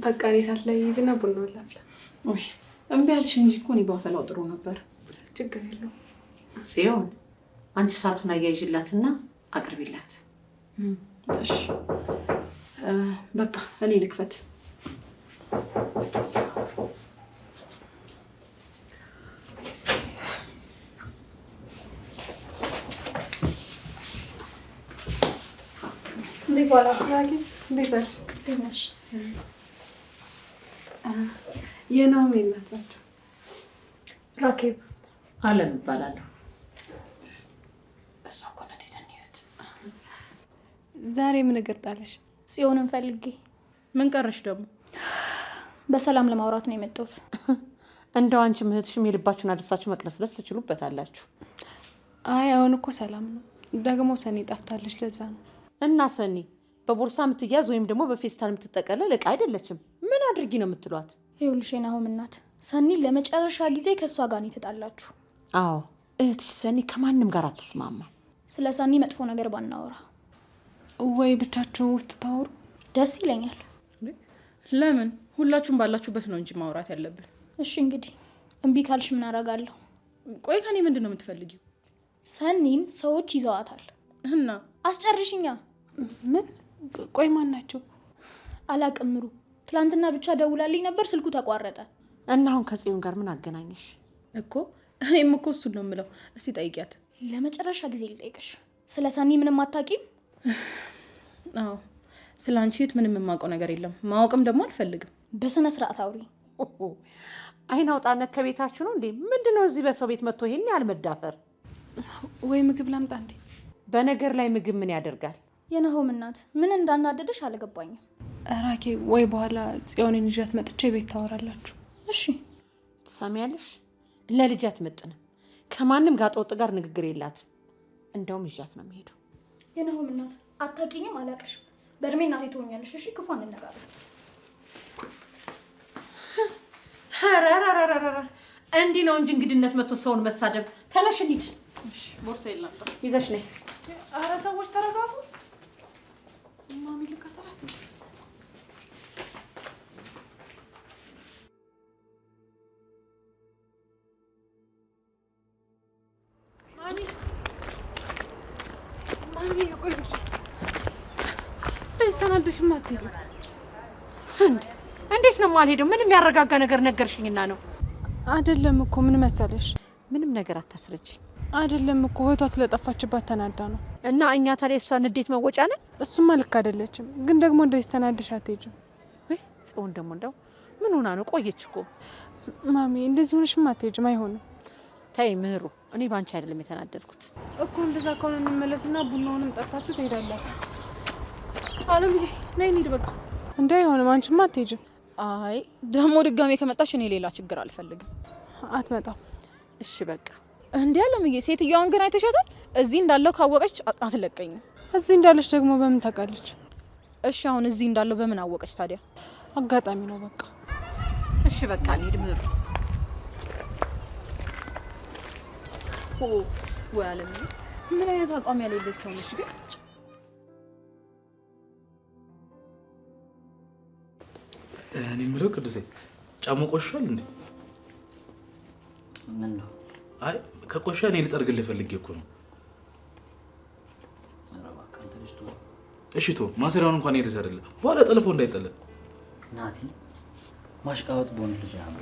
በቃ እኔ ሳት ላይ ይዝና ቡና ላፍላ። ኦይ እምቢ አልሽ እንጂ እኮ እኔ ባፈላው ጥሩ ነበር። ችግር የለውም ጽዮን፣ አንቺ ሳቱን አያይዥላትና አቅርቢላት። እሺ በቃ እኔ ልክፈት። እንዴት ዋላችሁ? እንዴት ነሽ? የናኦሚ እናት ናቸው። ራኬብ አለም እባላለሁ። እሷ እኮ ናት የሰኒት። ዛሬ ምን እግር ጣለሽ? ጽዮንን ፈልጌ። ምን ቀረሽ ደግሞ? በሰላም ለማውራት ነው የመጣሁት። እንደው አንቺም እህትሽም የልባችሁን አድርሳችሁ መቅለስለስ ትችሉበታላችሁ። አይ አሁን እኮ ሰላም ነው። ደግሞ ሰኒ ጠፍታለች፣ ለዛ ነው። እና ሰኒ በቦርሳ የምትያዝ ወይም ደግሞ በፌስታል የምትጠቀለል እቃ አይደለችም። ምን አድርጊ ነው የምትሏት? ይኸውልሽ የናሆም እናት፣ ሰኒ ለመጨረሻ ጊዜ ከእሷ ጋር ነው የተጣላችሁ። አዎ እህትሽ ሰኒ ከማንም ጋር አትስማማ። ስለ ሰኒ መጥፎ ነገር ባናወራ ወይ ብቻችሁን ውስጥ ታወሩ ደስ ይለኛል። ለምን? ሁላችሁም ባላችሁበት ነው እንጂ ማውራት ያለብን። እሺ እንግዲህ እምቢ ካልሽ ምን አደርጋለሁ? ቆይ ከኔ ምንድን ነው የምትፈልጊው? ሰኒን ሰዎች ይዘዋታል እና አስጨርሽኛ። ምን? ቆይ ማን ናቸው? አላቅምሩ። ትላንትና ብቻ ደውላልኝ ነበር፣ ስልኩ ተቋረጠ። እና አሁን ከጽዮን ጋር ምን አገናኘሽ? እኮ እኔም እኮ እሱን ነው የምለው። እስቲ ጠይቂያት። ለመጨረሻ ጊዜ ልጠይቅሽ፣ ስለ ሰኒ ምንም አታውቂም? አዎ ስለ አንቺ የት ምንም የማውቀው ነገር የለም። ማወቅም ደግሞ አልፈልግም። በስነ ስርዓት አውሪ። አይን አውጣነት ከቤታችሁ ነው እንዴ? ምንድነው እዚህ በሰው ቤት መጥቶ ይሄን ያህል መዳፈር? ወይ ምግብ ላምጣ እንዴ? በነገር ላይ ምግብ ምን ያደርጋል? የናሆም እናት ምን እንዳናደደሽ አልገባኝም። ራኬ ወይ በኋላ ጽዮንን ይዣት መጥቼ ቤት ታወራላችሁ። እሺ ትሰሚያለሽ? ለልጅ አትመጥንም። ከማንም ጋጠወጥ ጋር ንግግር የላትም። እንደውም ይዣት ነው የሚሄደው። የናሆም እናት አታውቂኝም፣ አላውቅሽም። በእድሜ እናቴ ትሆኛለሽ። እሺ ክፉ አንነጋገር። ኧረ እንዲህ ነው እንጂ እንግድነት መጥቶ ሰውን መሳደብ። ተነሽ እንሂድ። ቦርሳ የለም ይዘሽ ነይ። ኧረ ሰዎች ተረጋጉ። ማሚ ልከተላት። ማሚ ቆይ ተናደሽማ አትሄጂም እንዴ? እንዴት ነው የማልሄደው? ምንም ያረጋጋ ነገር ነገርሽኝና ነው። አይደለም እኮ ምን መሰለሽ፣ ምንም ነገር አታስረጂ። አይደለም እኮ እህቷ ስለጠፋችባት ተናዳ ነው። እና እኛ ታዲያ እሷ ንዴት መወጫ ነን? እሱማ ልክ አይደለችም፣ ግን ደግሞ እንደዚህ ተናደሽ አትሄጂም። ጽዮን ደግሞ እንደው ምን ሆና ነው? ቆየች እኮ ማሚ። እንደዚህ ሆነሽማ አትሄጂም፣ አይሆንም። ተይ ምህሩ፣ እኔ ባንቺ አይደለም የተናደድኩት እኮ። እንደዛ ከሆነ እንመለስና ቡናውንም ጠጣችሁ ትሄዳላችሁ። አለምዬ ነይ እንሂድ በቃ። እንዳይሆንም አንቺማ አትሄጂም። አይ ደግሞ ድጋሜ ከመጣሽ እኔ ሌላ ችግር አልፈልግም። አትመጣም። እሺ በቃ። እንዴ አለምዬ፣ ሴትዮዋን ግን አይተሻታል? እዚህ እንዳለው ካወቀች አትለቀኝም። እዚህ እንዳለች ደግሞ በምን ታውቃለች? እሺ አሁን እዚህ እንዳለው በምን አወቀች ታዲያ? አጋጣሚ ነው በቃ። እሺ በቃ እንሂድ ምህሩ። ወይ አለምዬ፣ ምን አይነት አቋም ያለልሽ ሰው ነሽ ግን? እኔ የምለው ቅዱሴ ጫማ ቆሽሿል እንዴ? ምን ነው? አይ ከቆሻ እኔ ልጠርግልህ ፈልጌ እኮ ነው። እሺ ቶ ማሰሪያውን እንኳን ይደስ አይደለ በኋላ ጠልፎ እንዳይጠለ። ናቲ ማሽቃወጥ ቦን ልጅ አምሮ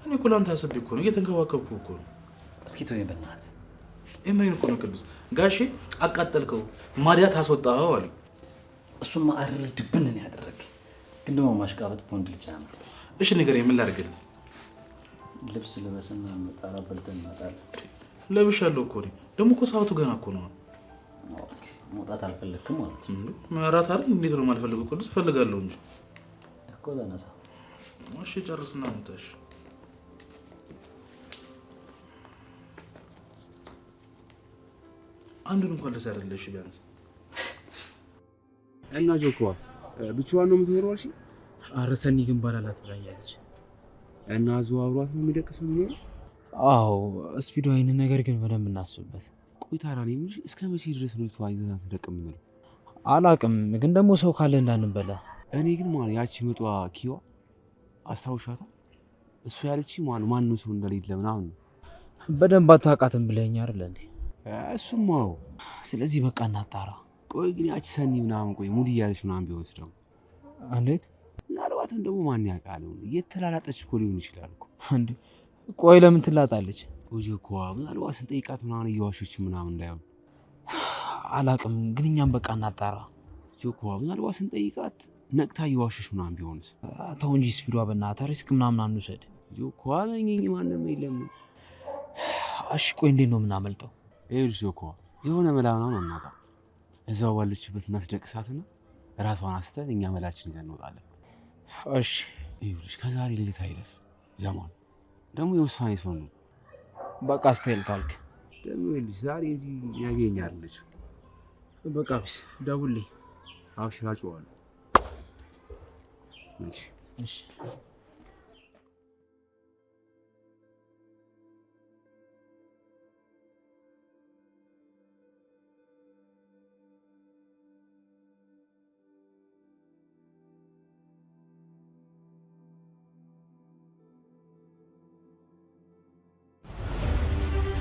እኔ እኮ ላንተ አስቤ እኮ ነው፣ እየተንከባከብኩ እኮ ነው። እስኪ ተወኝ በእናትህ። የምሬን እኮ ነው ቅዱስ። ጋሼ አቃጠልከው ማዲያት አስወጣኸው አሉ። እሱማ አርድብን ነው ያደረገ። ግን ደግሞ ማሽቃወጥ ቦን ልጅ አምሮ። እሺ ነገር የምን ላድርግልህ? ልብስ ልበስና መጣራ በልተን እንመጣለን። ለብሻለሁ እኮ ነው። ደግሞ እኮ ሰዓቱ ገና እኮ ነው። ኦኬ መውጣት አልፈለክም ማለት ነው? ማራታ አይደል? እንዴት ነው የማልፈልገው? ቅዱስ እፈልጋለሁ እንጂ እኮ ተነሳ። እሺ ጨርስና እንውጣሽ። አንዱን እንኳን ልሰራልሽ ቢያንስ። እና ጆኮዋ ብቻዋን ነው የምትኖረው አልሽ? ኧረ ሰኒ ግን ባላላት ብላኛለች። እና አብሯት ነው የሚደቅሰው ነው? አዎ ስፒዶ አይነት ነገር ግን በደንብ እናስብበት። ቆይ ታዲያ እኔ የምልሽ እስከ መቼ ድረስ ነው ተዋይዘና ተደቅም ነው? አላቅም ግን ደግሞ ሰው ካለ እንዳንበላ። እኔ ግን ማን ያቺ ምጧ ኪዋ አስታውሻታ? እሱ ያለች ማንም ሰው እንደሌለ ምናምን በደንብ አታውቃትም ብለኸኝ አይደል እንዴ? እሱም አዎ። ስለዚህ በቃ እናጣራ። ቆይ ግን ያቺ ሰኒ ምናምን ቆይ ሙድ እያለች ምናምን ቢሆንስ ደግሞ? እንዴት? ምናልባትም ደግሞ ማን ያውቃል? እየተላላጠች እኮ ሊሆን ይችላል እኮ። እንዴ ቆይ ለምን ትላጣለች? ቆይ እኮ ምናልባት ስንጠይቃት ምናምን እየዋሸች ምናምን እንዳይሆን አላውቅም፣ ግን እኛም በቃ እናጣራ። ጆኮ ምናልባት ስንጠይቃት ነቅታ እየዋሸች ምናምን ቢሆንስ? ተው እንጂ ስፒዷ፣ በእናትህ ሪስክ ምናምን አንውሰድ። ጆኮ አለኝ ማንም የለም። እሺ ቆይ እንዴት ነው የምናመልጠው? ይኸውልሽ ጆኮ የሆነ መላ ምናምን እናጣ እዛው ባለችበት እናስደቅሳትና ራሷን አስተን እኛ መላችን ይዘን እንወጣለን። እሺ ይኸውልሽ ከዛሬ ሌሊት አይለፍ። ዘማን ደግሞ የውሳኔ ሰው ነው። በቃ ስታይል ካልክ ደግሞ ይኸውልሽ ዛሬ እንጂ ያገኛለች። በቃ ቢስ ደውልልኝ። አብሽራጭዋለሁ። እሺ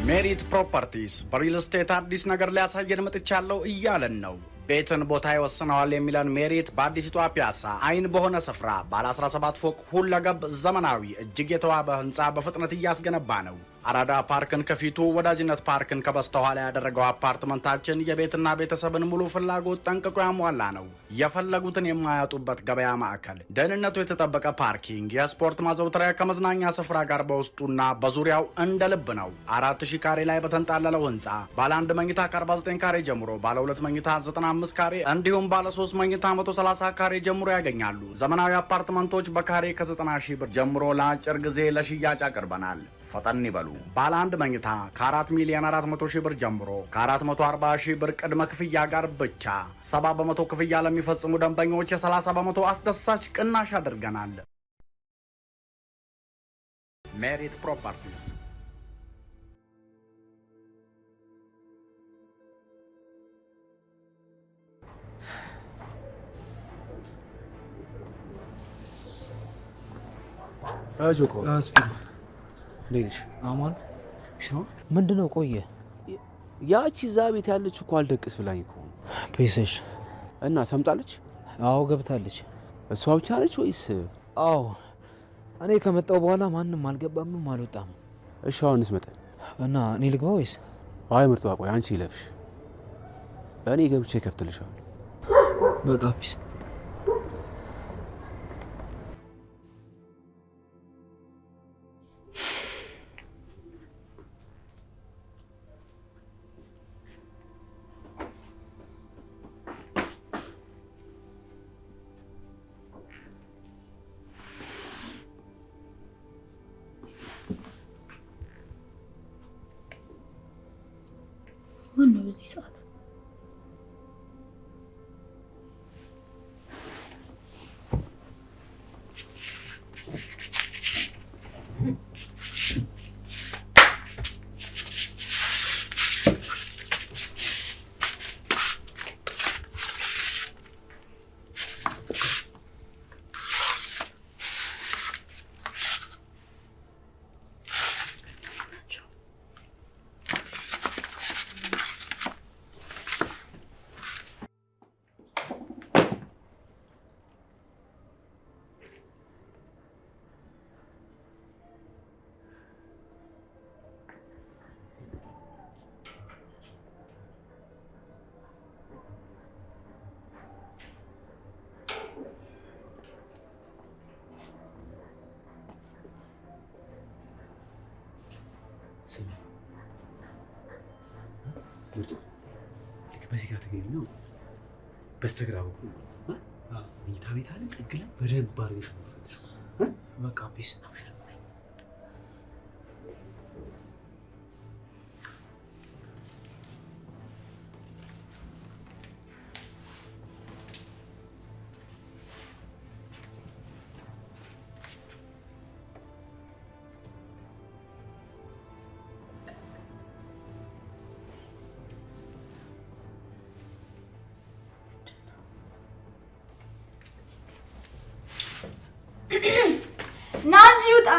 ሜሪት ፕሮፐርቲስ በሪል ስቴት አዲስ ነገር ሊያሳየን መጥቻለሁ እያለን ነው። ቤትን ቦታ ይወስነዋል የሚለን ሜሪት በአዲሲቷ ፒያሳ አይን በሆነ ስፍራ ባለ 17 ፎቅ ሁለገብ ዘመናዊ እጅግ የተዋበ ህንፃ በፍጥነት እያስገነባ ነው። አራዳ ፓርክን ከፊቱ ወዳጅነት ፓርክን ከበስተኋላ ያደረገው አፓርትመንታችን የቤትና ቤተሰብን ሙሉ ፍላጎት ጠንቅቆ ያሟላ ነው። የፈለጉትን የማያጡበት ገበያ ማዕከል፣ ደህንነቱ የተጠበቀ ፓርኪንግ፣ የስፖርት ማዘውተሪያ ከመዝናኛ ስፍራ ጋር በውስጡና በዙሪያው እንደ ልብ ነው። 4000 ካሬ ላይ በተንጣለለው ህንፃ ባለ 1 መኝታ ከ49 ካሬ ጀምሮ ባለ 2 መኝታ 95 ካሬ እንዲሁም ባለ 3 መኝታ 130 ካሬ ጀምሮ ያገኛሉ። ዘመናዊ አፓርትመንቶች በካሬ ከ90 ሺህ ብር ጀምሮ ለአጭር ጊዜ ለሽያጭ አቅርበናል። ፈጠን ይበሉ። ባለ 1 መኝታ ከ4 ሚሊዮን 400 ሺህ ብር ጀምሮ ከ440 ሺህ ብር ቅድመ ክፍያ ጋር ብቻ 70 በመቶ ክፍያ ለሚፈጽሙ ደንበኞች የ30 በመቶ አስደሳች ቅናሽ አድርገናል። ሜሪት ፕሮፐርቲስ ጆኮ ስፒድ ሌሊሽ አማን ሾ ምንድነው? ቆየ ያቺ እዛ ቤት ያለች እኮ አልደቅስ ብላኝ እኮ ፔሰሽ እና ሰምጣለች። አዎ ገብታለች። እሷ ብቻ ነች ወይስ? አዎ እኔ ከመጣው በኋላ ማንም አልገባም አልወጣም። እሺ አሁንስ መጠን እና እኔ ልግባ ወይስ? አይ ምርጧ፣ ቆይ አንቺ ይለብሽ፣ እኔ ገብቼ ከፍትልሻለሁ። በቃ ፒስ ማነው በዚህ ሰዓት? ምርጡ ልክ በዚህ ጋር ተገቢ ነው። በስተግራ በኩል መኝታ ቤት አለ። ጥግ ላይ በደንብ አድርገሽ ነው የምትፈትሽው። በቃ ፒስ ና እንጂ ውጣ፣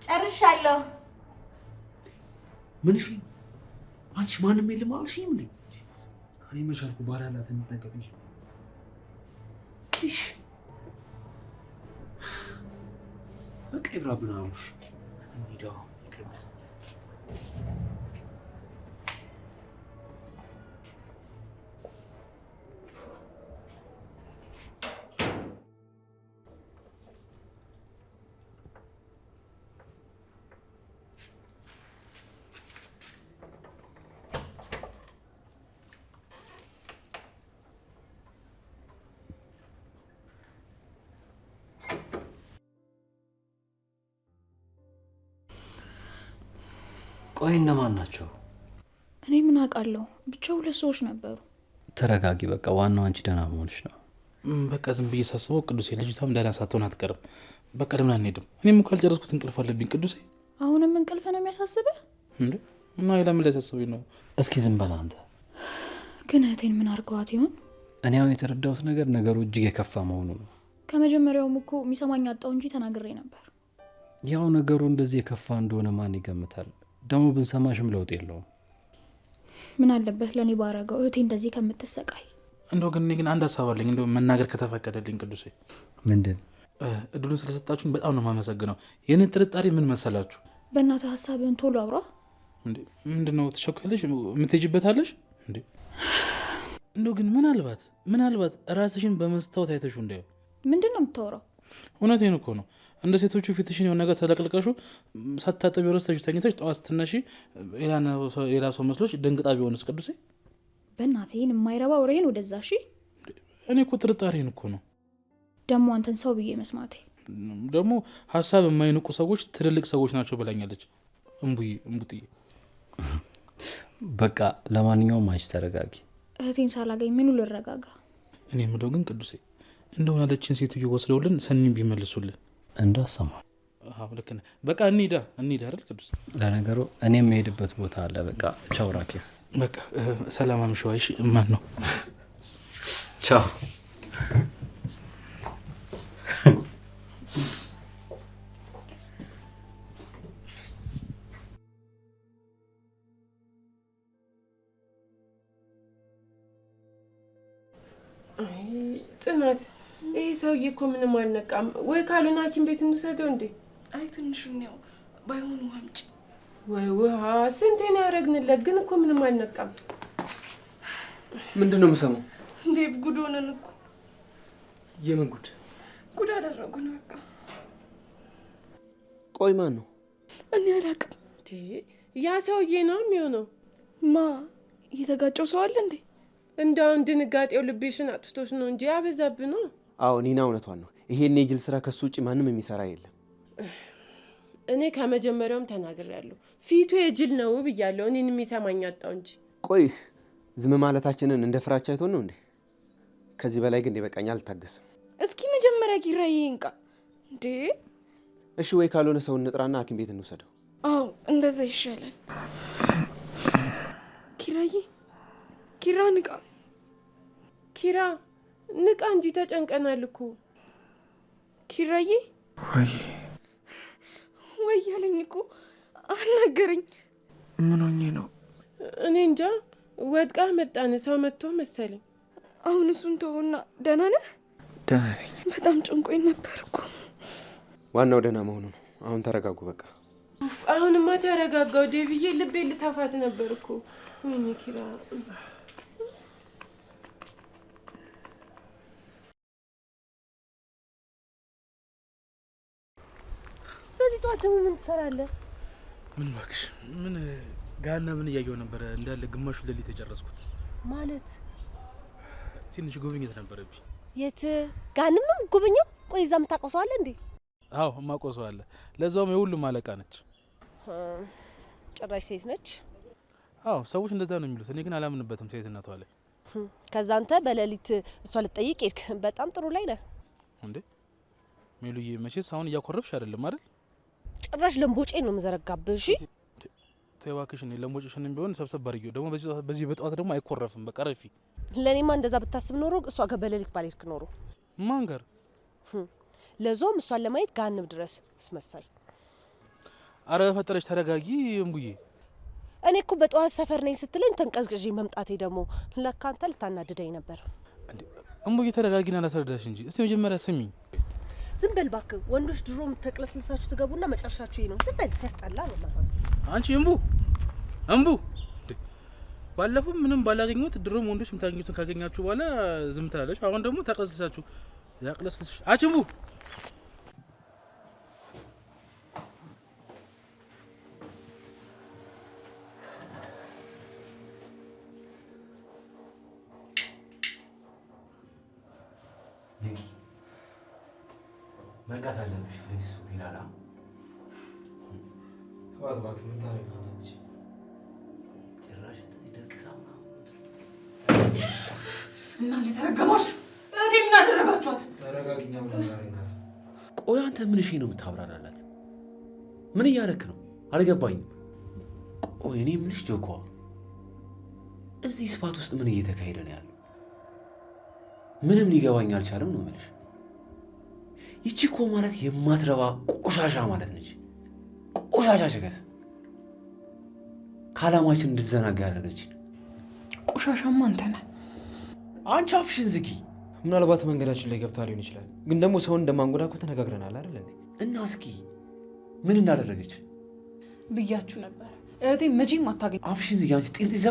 ጨርሻለሁ። ምን እሺ? አንቺ ማንም የለም አልሽኝ እንዴ? እኔ መቻልኩ ባራላት እንጠቀቅኝ። እሺ በቃ ይብራብና አውሽ እንዲዳው ይከብድ። ቆይ እነማን ናቸው? እኔ ምን አውቃለሁ? ብቻ 2 ሰዎች ነበሩ። ተረጋጊ። በቃ ዋናው አንቺ ደህና መሆንሽ ነው። በቃ ዝም ብዬ ሳስበው ቅዱሴ ልጅቷም ደህና ሳትሆን አትቀርም። በቃ ለምን አንሄድም? እኔም እኮ ያልጨረስኩት እንቅልፍ አለብኝ ቅዱሴ። አሁንም እንቅልፍ ነው የሚያሳስበህ እንዴ? እና ለምን ሊያሳስበኝ ነው? እስኪ ዝም በላ አንተ። ግን እህቴን ምን አድርገዋት ይሆን? እኔ አሁን የተረዳሁት ነገር ነገሩ እጅግ የከፋ መሆኑ ነው። ከመጀመሪያውም እኮ የሚሰማኝ አጣው እንጂ ተናግሬ ነበር። ያው ነገሩ እንደዚህ የከፋ እንደሆነ ማን ይገምታል? ደግሞ ብንሰማሽም ለውጥ የለውም። ምን አለበት ለኔ ባረገው እህቴ እንደዚህ ከምትሰቃይ። እንደው ግን አንድ ሀሳብ አለኝ፣ እንደው መናገር ከተፈቀደልኝ ቅዱሴ። ምንድን? እድሉን ስለሰጣችሁኝ በጣም ነው የማመሰግነው። የኔ ጥርጣሬ ምን መሰላችሁ? በእናትህ ሀሳብህን ቶሎ አውራ። እንዴ ምንድነው ትቸኩያለሽ? የምትሄጂበታለሽ እንዴ? እንደው ግን ምናልባት ራስሽን በመስታወት አይተሹ እንደ ምንድነው የምታወራው? እውነቴን እኮ ነው። እንደ ሴቶቹ ፊትሽን የሆነ ነገር ተለቅልቀሹ ሳታጠቢ ረስተሽ ተኝተሽ ጠዋት ስትነሺ ሌላ ሰው መስሎሽ ደንግጣ ቢሆንስ ቅዱሴ? በእናትህ ይህን የማይረባ ወሬህን ወደዛ። እሺ እኔ እኮ ጥርጣሬን እኮ ነው። ደግሞ አንተን ሰው ብዬ መስማቴ። ደግሞ ሀሳብ የማይንቁ ሰዎች ትልልቅ ሰዎች ናቸው ብላኛለች እምቡጥዬ። በቃ ለማንኛውም አንቺ ተረጋጊ። እህቴን ሳላገኝ ምኑ ልረጋጋ? እኔ የምለው ግን ቅዱሴ እንደሆነ ያለችን ሴትዮ ወስደውልን ሰኒን ቢመልሱልን እንዳሰማ። ልክ ነህ። በቃ እንሂዳ አይደል ቅዱስ? ለነገሩ እኔ የምሄድበት ቦታ አለ። በቃ ቻው ራኪ። በቃ ሰላም አምሽዋይሽ። ማን ነው? ቻው። ጽናት፣ ይህ ሰውዬ እኮ ምንም አልነቃም። ወይ ካልሆነ ሐኪም ቤት እንውሰደው እንዴ? አይ ትንሽ ነው ባይሆን ውሃ አምጪ። ወይ ውሃ ስንቴን ያደረግንለት፣ ግን እኮ ምንም አልነቃም። ምንድን ነው የምሰማው? እንዴ ጉድ ሆነን እኮ። የምን ጉድ? ጉድ አደረጉን በቃ። ቆይ ማን ነው? እኔ አላውቅም። ያ ሰውዬ ነው የሚሆነው። ማ እየተጋጨው ሰው አለ እንዴ? እንዳውን ድንጋጤው ልቤሽን አጥፍቶሽ ነው እንጂ ያበዛብህ ነው። አዎ ኒና እውነቷን ነው። ይሄን የጅል ስራ ከሱ ውጭ ማንም የሚሰራ የለም። እኔ ከመጀመሪያውም ተናግሬያለሁ። ፊቱ የጅል ነው ብያለሁ። እኔን የሚሰማኝ አጣው እንጂ። ቆይ ዝም ማለታችንን እንደ ፍራቻ አይቶን ነው እንዴ? ከዚህ በላይ ግን ይበቃኛል፣ አልታገስም። እስኪ መጀመሪያ ኪራዬ ይንቃ እንዴ። እሺ ወይ ካልሆነ ሰው እንጥራና ሐኪም ቤት እንውሰደው። አዎ እንደዛ ይሻላል። ኪራ ንቃ። ኪራ ንቃ እንጂ ተጨንቀናል እኮ። ኪራዬ ወይ ያለኝ እኮ አልነገረኝ። ምን ሆኜ ነው? እኔ እንጃ። ወድቃ መጣን፣ ሰው መጥቶ መሰለኝ። አሁን እሱን ተውና፣ ደህና ነህ? ደህና ነኝ። በጣም ጨንቆኝ ነበር እኮ። ዋናው ደህና መሆኑ ነው። አሁን ተረጋጉ በቃ። አሁንማ ተረጋጋው ዴቪዬ። ልቤ ልታፋት ነበር እኮ። ወይኔ ኪራ። በዚህ ጠዋት ደግሞ ምን ትሰራለህ? ምን እባክሽ፣ ምን ጋና ምን እያየሁ ነበረ። እንዳለ ግማሹ ሌሊት የጨረስኩት ማለት ትንሽ ጉብኝት ነበረብኝ። የት ጋንም ነው ጉብኝው? ቆይ እዛ የምታውቀው ሰው አለ እንዴ? አዎ የማውቀው ሰው አለ። ለዛውም የሁሉም አለቃ ነች። ጭራሽ ሴት ነች? አዎ ሰዎች እንደዛ ነው የሚሉት። እኔ ግን አላምንበትም ሴትነቷ ላይ። ከዛ አንተ በሌሊት እሷ ልትጠይቅ ሄድክ። በጣም ጥሩ ላይ ነህ እንዴ ሜሉዬ። መቼስ አሁን እያኮረብሽ አይደለም አይደል? ጭራሽ ለምቦጬ ነው የምዘረጋብህ። እሺ ተይ እባክሽ። እኔ ለምቦጭሽንም ቢሆን ሰብሰብ አድርጊው። ደግሞ በዚህ በጠዋት ደግሞ አይኮረፍም። በቃ ረፊ። ለኔማ እንደዛ ብታስብ ኖሮ እሷ ጋር በሌሊት ባልሄድክ ኖሮ። ማን ጋር? ለዞም እሷን ለማየት ጋንም ድረስ አስመሳይ። አረ ፈጠረች ተረጋጊ እምቡዬ። እኔ እኮ በጠዋት ሰፈር ነኝ ስትለኝ ተንቀዝቅዤ መምጣቴ ደግሞ ለካ አንተ ልታናድደኝ ነበር። እምቡዬ ተረጋጊና ላስረዳሽ እንጂ እስቲ መጀመሪያ ስሚኝ። ዝም በል እባክህ። ወንዶች ድሮም ተቅለስልሳችሁ ትገቡና መጨረሻችሁ ይሄ ነው። ዝም በል ሲያስጠላ ነው። አንቺ እምቡ ባለፈው ምንም ባላገኙት ድሮም ወንዶች የምታገኙትን ካገኛችሁ በኋላ ዝም ትላለች። አሁን ደግሞ ተቅለስልሳችሁ ያቅለስልሽ። አንቺ እምቡ መንቃት አለብሽ። ፕሊዝ ይላላ ተዋት እባክህ። ምን ታደርጊያለሽ? ጭራሽ እንደዚህ ደቅሳማ እናንተ ተረገማችሁ። እህቴ ምን አደረጋችኋት? ተረጋግኛ ምናረጋት። ቆይ አንተ ምን እሺ ነው የምታብራራላት? ምን እያደረክ ነው? አልገባኝም። ቆይ እኔ ምንሽ ጆኮ እዚህ ስፓት ውስጥ ምን እየተካሄደ ነው ያለው? ምንም ሊገባኝ አልቻለም ነው የምልሽ። ይቺ እኮ ማለት የማትረባ ቆሻሻ ማለት ነች። ቆሻሻ ሸከስ ከዓላማችን እንድትዘናጋ ያደረገች ቆሻሻማ አንተ ነህ። አንቺ አፍሽን ዝጊ። ምናልባት መንገዳችን ላይ ገብታ ሊሆን ይችላል፣ ግን ደግሞ ሰውን እንደማንጎዳ እኮ ተነጋግረናል አይደል እንዴ? እና እስኪ ምን እንዳደረገች ብያችሁ ነበር። እህቴ መቼም አታገኝ። አፍሽን ዝጊ። አንቺ ጢንጢዛ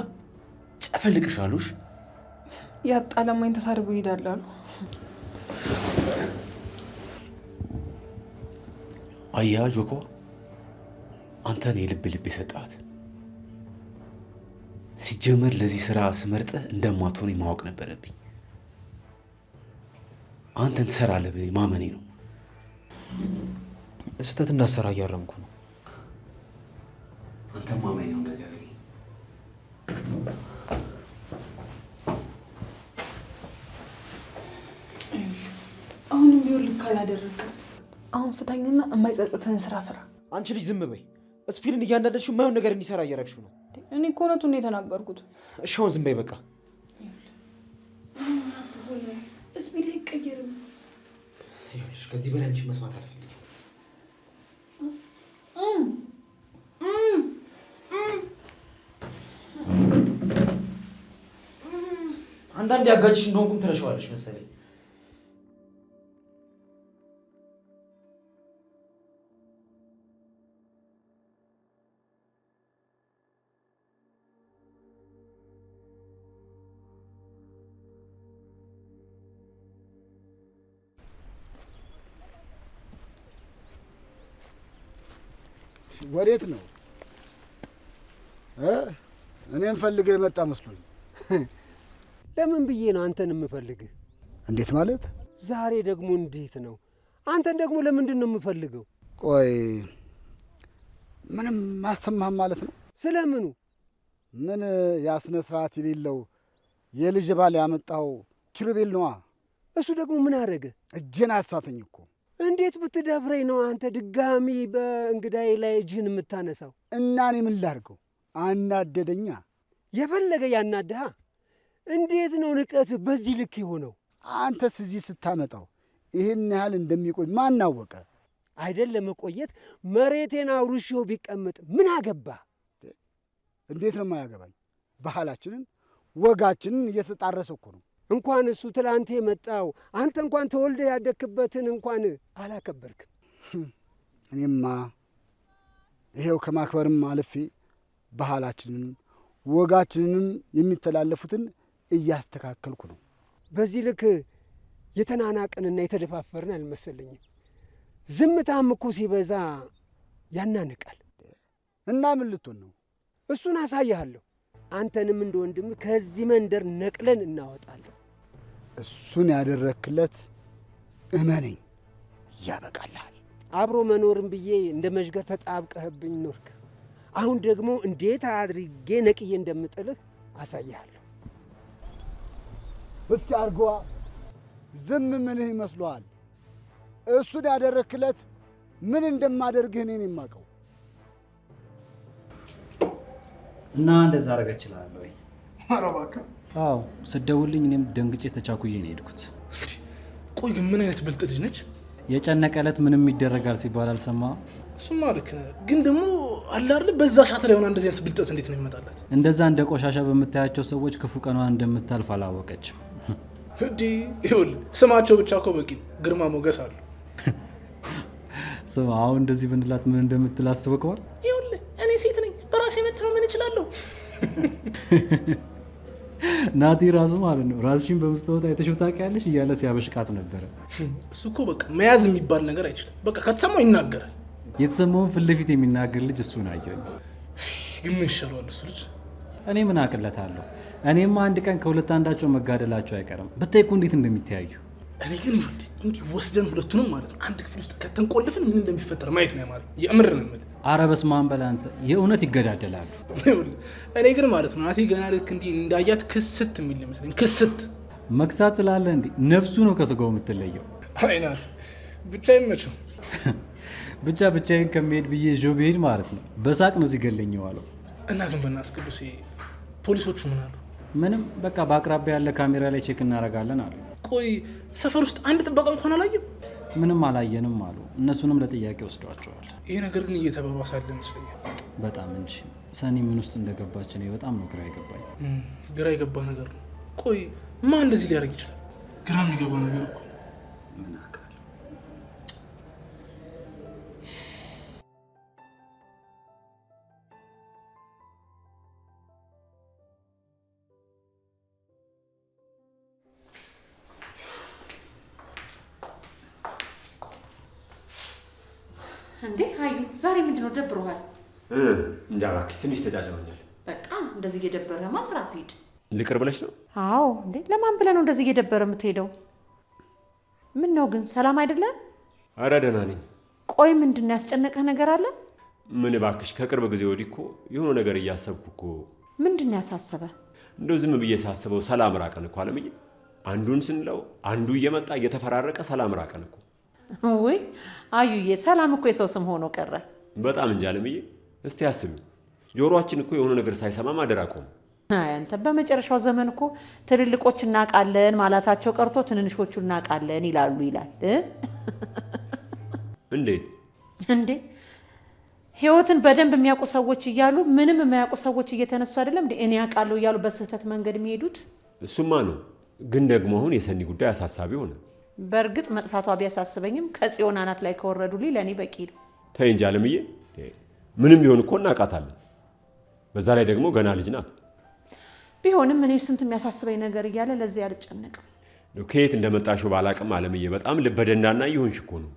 ጨፈልቅሻሉሽ። ያጣለማኝ ተሳድቦ ይሄዳል አሉ። አያ ጆኮ አንተን የልብ ልብ የሰጣት ሲጀመር ለዚህ ስራ ስመርጥህ እንደማትሆን ማወቅ ነበረብኝ። አንተን ትሰራለህ ብለህ ማመኔ ነው። ስህተት እንዳሰራ እያረምኩ ነው። አንተን ማመኔ ነው እንደዚህ ያደረገኝ። አሁንም ቢሆን ልክ አላደረግም። አሁን ፍታኝና የማይጸጽተን ስራ ስራ። አንቺ ልጅ ዝም በይ። ስፒልን እያንዳንደሽው የማይሆን ነገር እንዲሰራ እያረግሽው ነው። እኔ እኮ እውነቱን ነው የተናገርኩት። እሺ አሁን ዝም በይ በቃ። ስፒል አይቀየርም። ይኸውልሽ ከዚህ በላይ አንቺን መስማት አልፈልግም። አንዳንዴ አጋጭሽ እንደሆንኩም ትረሻዋለሽ መሰለኝ። ወዴት ነው? እኔም ፈልገህ የመጣ መስሎኝ። ለምን ብዬ ነው አንተን የምፈልግህ? እንዴት ማለት? ዛሬ ደግሞ እንዴት ነው? አንተን ደግሞ ለምንድን ነው የምፈልገው? ቆይ ምንም አልሰማህም ማለት ነው? ስለምኑ? ምን ያስነ ስርዓት የሌለው የልጅ ባል ያመጣው ኪሩቤል ነዋ። እሱ ደግሞ ምን አደረገ? እጄን አሳተኝ እኮ። እንዴት ብትደፍረኝ ነው አንተ ድጋሚ በእንግዳዬ ላይ እጅህን የምታነሳው? እና እኔ ምን ላድርገው? አናደደኛ። የፈለገ ያናድሃ። እንዴት ነው ንቀት በዚህ ልክ የሆነው? አንተስ እዚህ ስታመጣው ይህን ያህል እንደሚቆይ ማን አወቀ? አይደለም መቆየት፣ መሬቴን አውርሼው ቢቀመጥ ምን አገባ? እንዴት ነው የማያገባኝ? ባህላችንን ወጋችንን እየተጣረሰ እኮ ነው። እንኳን እሱ ትላንት የመጣው አንተ እንኳን ተወልደ ያደክበትን እንኳን አላከበርክም። እኔማ ይሄው ከማክበርም አልፌ ባህላችንን ወጋችንንም የሚተላለፉትን እያስተካከልኩ ነው። በዚህ ልክ የተናናቅንና የተደፋፈርን አልመሰለኝም። ዝምታም እኮ ሲበዛ ያናንቃል። እና ምን ልትሆን ነው? እሱን አሳይሃለሁ። አንተንም እንደ ወንድም ከዚህ መንደር ነቅለን እናወጣለን። እሱን ያደረክለት እመነኝ ያበቃልሃል። አብሮ መኖርም ብዬ እንደ መዥገር ተጣብቀህብኝ ኖርክ። አሁን ደግሞ እንዴት አድርጌ ነቅዬ እንደምጥልህ አሳይሃለሁ። እስኪ አርጓ ዝም ምልህ ይመስለዋል? እሱን ያደረክለት ምን እንደማደርግህ እኔን የማውቀው። እና እንደዛ አደረገ እችላለሁ ወይ? ኧረ እባክህ። አዎ ስትደውልኝ እኔም ደንግጬ ተቻኩዬ ነው የሄድኩት። ቆይ ግን ምን አይነት ብልጥ ልጅ ነች? የጨነቀለት ምንም ይደረጋል ሲባል አልሰማህም? እሱማ ልክ ነህ፣ ግን ደግሞ አለ አይደል በዛ ሰዓት ላይ ሆና እንደዚህ አይነት ብልጠት እንዴት ነው የሚመጣላት? እንደዛ እንደ ቆሻሻ በምታያቸው ሰዎች ክፉ ቀኗን እንደምታልፍ አላወቀችም። ይኸውልህ ስማቸው ብቻ እኮ በቂ ግርማ ሞገስ አሉ። ስማ አሁን እንደዚህ ብንላት ምን እንደምትል አስበከዋል? ይኸውልህ እኔ ሴት ነኝ፣ በራሴ መተማመን እችላለሁ። ናቲ ራሱ ማለት ነው ራስሽን በመስታወት አይተሽው ታውቂያለሽ እያለ ሲያበሽቃት ነበረ። እሱ እኮ በቃ መያዝ የሚባል ነገር አይችልም። በቃ ከተሰማው ይናገራል። የተሰማውን ፊት ለፊት የሚናገር ልጅ እሱን አየሁኝ። ግን ምን ይሻለዋል እሱ ልጅ? እኔ ምን አቅለታለሁ? እኔማ አንድ ቀን ከሁለት አንዳቸው መጋደላቸው አይቀርም። ብታይ እኮ እንዴት እንደሚተያዩ። እኔ ግን ይኸውልህ እንዲህ ወስደን ሁለቱንም ማለት ነው አንድ ክፍል ውስጥ ከተንቆልፍን ምን እንደሚፈጠር ማየት ነው ያማረኝ። የምር ነው የምልህ። ኧረ በስመ አብ በል አንተ፣ የእውነት ይገዳደላሉ። ይኸውልህ እኔ ግን ማለት ነው ናቲ ገና ልክ እንዲህ እንዳያት ክስት የሚል ይመስለኝ። ክስት መክሳት ትላለህ እንዴ? ነፍሱ ነው ከስጋው የምትለየው። አይ ናቲ ብቻ ይመቸው። ብቻ ብቻዬን ከመሄድ ብዬ ጆ ብሄድ ማለት ነው በሳቅ ነው ሲገለኝ የዋለው። እና ግን በእናትህ ቅዱሴ ፖሊሶቹ ምን አሉ? ምንም በቃ በአቅራቢያ ያለ ካሜራ ላይ ቼክ እናደርጋለን አሉ። ቆይ ሰፈር ውስጥ አንድ ጥበቃ እንኳን አላየም? ምንም አላየንም አሉ። እነሱንም ለጥያቄ ወስደዋቸዋል። ይሄ ነገር ግን እየተባባሰ ያለ ይመስለኛል። በጣም እንጂ ሰኒ ምን ውስጥ እንደገባች እኔ በጣም ነው ግራ የገባኝ። ግራ የገባ ነገር ነው። ቆይ ማን እንደዚህ ሊያደርግ ይችላል? ግራ የሚገባ ነገር እኮ ምን አውቃለሁ። እንዴ አዩ ዛሬ ምንድነው ደብሮሃል? እንጃ እባክሽ ትንሽ ተጫጭኖኛል። በጣም እንደዚህ እየደበረ ማስራት ሄድ ልቅር ብለሽ ነው? አዎ እንዴ ለማን ብለህ ነው እንደዚህ እየደበረ የምትሄደው? ምን ነው ግን ሰላም አይደለም? አረ ደህና ነኝ። ቆይ ምንድን ነው ያስጨነቀህ ነገር አለ? ምን እባክሽ ከቅርብ ጊዜ ወዲህ እኮ የሆነ ነገር እያሰብኩ እኮ። ምንድን ነው ያሳሰበ? እንደው ዝም ብዬ ሳስበው ሰላም ራቀን እኮ አለምዬ። አንዱን ስንለው አንዱ እየመጣ እየተፈራረቀ ሰላም ራቀን እኮ። ወይ አዩዬ ሰላም እኮ የሰው ስም ሆኖ ቀረ። በጣም እንጂ አለምዬ። እስቲ አስቢ ጆሮአችን እኮ የሆነ ነገር ሳይሰማ ማደር አቆመ። አይ አንተ በመጨረሻው ዘመን እኮ ትልልቆች እናቃለን ማለታቸው ቀርቶ ትንንሾቹ እናቃለን ይላሉ ይላል። እንዴት እንዴ ህይወትን በደንብ የሚያውቁ ሰዎች እያሉ ምንም የማያውቁ ሰዎች እየተነሱ አይደለም እንዴ እኔ ያውቃለሁ እያሉ በስህተት መንገድ የሚሄዱት? እሱማ ነው። ግን ደግሞ አሁን የሰኒ ጉዳይ አሳሳቢ ሆነ። በእርግጥ መጥፋቷ ቢያሳስበኝም ከጽዮን አናት ላይ ከወረዱልኝ ለእኔ በቂ ነው። ተይ እንጂ አለምዬ፣ ምንም ቢሆን እኮ እናውቃታለን። በዛ ላይ ደግሞ ገና ልጅ ናት። ቢሆንም እኔ ስንት የሚያሳስበኝ ነገር እያለ ለዚህ አልጨነቅም። ከየት እንደመጣሽው ባላቅም አለምዬ፣ በጣም ልበደንዳና እየሆንሽ እኮ ነው።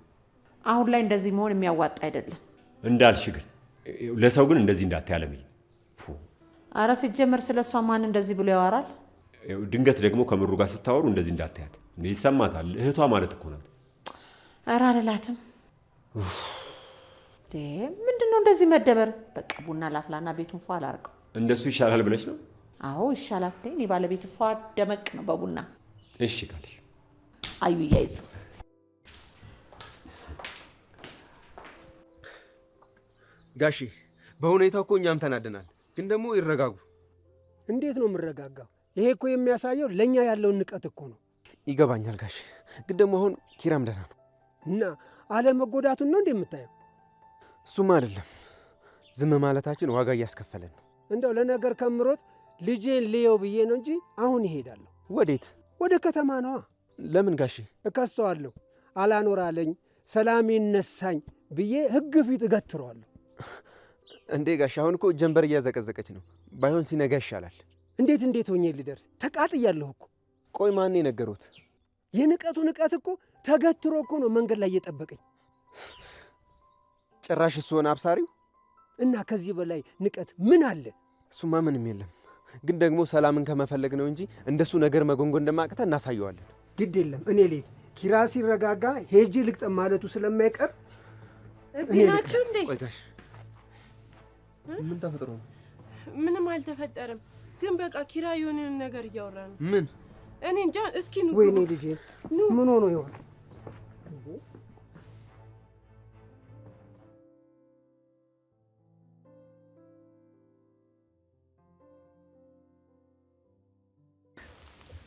አሁን ላይ እንደዚህ መሆን የሚያዋጣ አይደለም። እንዳልሽ ግን ለሰው ግን እንደዚህ እንዳትይ አለምዬ። አረ ሲጀመር ስለሷ ማን እንደዚህ ብሎ ያወራል? ድንገት ደግሞ ከምሩ ጋር ስታወሩ እንደዚህ እንዳትያት። እንዴ ይሰማታል። እህቷ ማለት እኮ ናት። አረ አልላትም። ምንድነው እንደዚህ መደበር? በቃ ቡና ላፍላና ቤቱን ፏ አላርገው። እንደሱ ይሻላል ብለሽ ነው? አዎ ይሻላል። እኔ ባለቤት ፏ ደመቅ ነው በቡና። እሺ ካልሽ አዩ ያይዝ። ጋሺ በሁኔታው እኮ እኛም ተናደናል፣ ግን ደግሞ ይረጋጉ። እንዴት ነው የምረጋጋው? ይሄ እኮ የሚያሳየው ለእኛ ያለውን ንቀት እኮ ነው። ይገባኛል ጋሺ፣ ግን ደግሞ አሁን ኪራም ደህና ነው እና አለመጎዳቱን ነው እንዴ የምታየው? እሱም አይደለም ዝም ማለታችን ዋጋ እያስከፈለን ነው። እንደው ለነገር ከምሮጥ ልጄን ልየው ብዬ ነው እንጂ አሁን ይሄዳለሁ። ወዴት? ወደ ከተማ ነዋ። ለምን ጋሺ? እከስተዋለሁ። አላኖር አለኝ ሰላም ይነሳኝ ብዬ ህግ ፊት እገትረዋለሁ። እንዴ ጋሺ፣ አሁን እኮ ጀንበር እያዘቀዘቀች ነው። ባይሆን ሲነጋ ይሻላል። እንዴት ሆኜ ልደርስ? ተቃጥያለሁ እኮ። ቆይ ማን የነገሩት? የንቀቱ ንቀት እኮ ተገትሮ እኮ ነው መንገድ ላይ እየጠበቀኝ። ጭራሽ እሱ ሆነ አብሳሪው። እና ከዚህ በላይ ንቀት ምን አለ? እሱማ ምንም የለም። ግን ደግሞ ሰላምን ከመፈለግ ነው እንጂ እንደሱ ነገር መጎንጎን እንደማቅተ እናሳየዋለን። ግድ የለም እኔ ልሂድ። ኪራ ሲረጋጋ ሄጂ ልቅጠም ማለቱ ስለማይቀር እዚህ ናችሁ እንዴ? ቆይ ጋሽ፣ ምን ተፈጥሮ ነው? ምንም አልተፈጠረም። ግን በቃ ኪራ የሆነ ነገር እያወራ ነው። ምን? እኔ እንጃ። እስኪ ኑ። ወይኔ ልጄ ምን ሆኖ ይሆን?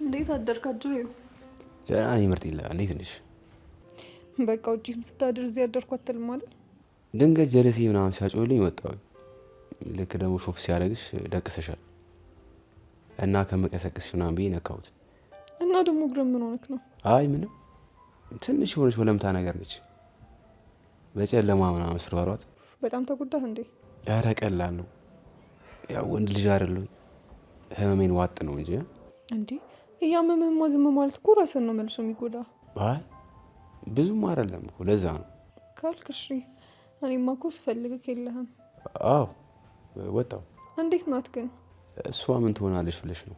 እንዴት አደርክ አጅሬው? ደህና ነኝ ምርጥ። እንዴት ነሽ? በቃ ውጪም ስታድር እዚህ ያደርኩ አትልም አይደል? ድንገት ጀለሴ ምናምን ሲያጮልኝ ወጣሁ። ልክ ደግሞ ሾፍ ሲያደርግሽ ደቅሰሻል እና ከመቀሰቅስሽ ምናምን ብዬ ነካሁት። እና ደግሞ እግር ምን ሆነክ ነው? አይ ምንም ትንሽ የሆነች ወለምታ ነገር ነች። በጨለማ ምናምን ስሯሯጥ። በጣም ተጎዳህ እንዴ? ኧረ ቀላል ነው። ያው ወንድ ልጅ አይደለሁ ህመሜን ዋጥ ነው እንጂ። እንዴ እያመመህማ ዝም ማለት እኮ ራስን ነው መልሶ የሚጎዳ። አይ ብዙም አይደለም እኮ ለዛ ነው ካልክ እሺ። እኔማ እኮ ስፈልግክ የለህም። አዎ ወጣሁ። እንዴት ናት ግን? እሷ ምን ትሆናለች ብለሽ ነው?